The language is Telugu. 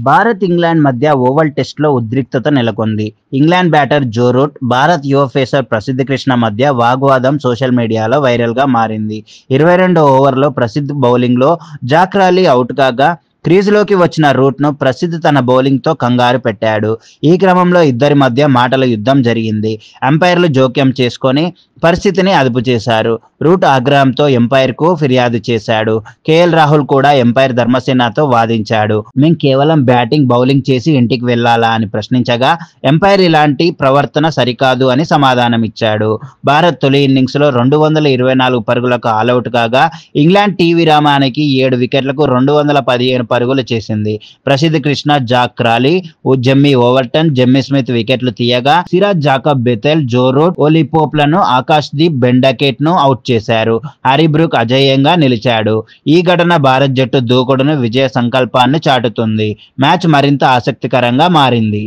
భారత్-ఇంగ్లాండ్ మధ్య ఓవల్ టెస్ట్‌లో ఉద్రిక్తత నెలకొంది. England batter Joe Root, Bharat యువ పేసర్ ప్రసిద్ధ్ కృష్ణ మధ్య వాగ్వాదం సోషల్ మీడియాలో వైరల్‌గా మారింది. 22వ ఓవర్లో ప్రసిద్ధ్ బౌలింగ్‌లో జాక్రాలీ అవుట్ కాగా, క్రీజులోకి వచ్చిన రూట్‌ను ప్రసిద్ధ్ తన బౌలింగ్‌తో కంగారు పెట్టాడు. ఈ క్రమంలో ఇద్దరి మధ్య మాటల యుద్ధం జరిగింది. అంపైర్లు జోక్యం చేసుకొని పరిస్థితిని అదుపు చేశారు. రూట్ ఆగ్రహంతో ఎంపైర్‌కు ఫిర్యాదు చేశాడు. కేఎల్ రాహుల్ కూడా ఎంపైర్ ధర్మసేనతో వాదించాడు. మేం కేవలం బ్యాటింగ్, బౌలింగ్ చేసి ఇంటికి వెళ్లాలా అని ప్రశ్నించగా, ఎంపైర్ ఇలాంటి ప్రవర్తన సరికాదు అని సమాధానమిచ్చాడు. భారత్ తొలి ఇన్నింగ్స్‌లో 224 పరుగులకు ఆలౌట్ కాగా, ఇంగ్లాండ్ టీ విరామానికి 7 వికెట్లకు 215 పరుగులు చేసింది. Prasidh Krishna, Jack Crawley, Jamie Overton, Jamie Smith వికెట్లు తీయగా, Siraj, Jacob Bethell, Joe Root, Ollie పోప్లను, ఆకాశ్దీప్, బెండకేట్‌ను అవుట్ చేశారు. హ్యారీ బ్రూక్ అజేయంగా నిలిచాడు. ఈ ఘటన భారత్ జట్టు దూకుడును, విజయ సంకల్పాన్ని చాటుతుంది. మ్యాచ్ మరింత ఆసక్తికరంగా మారింది.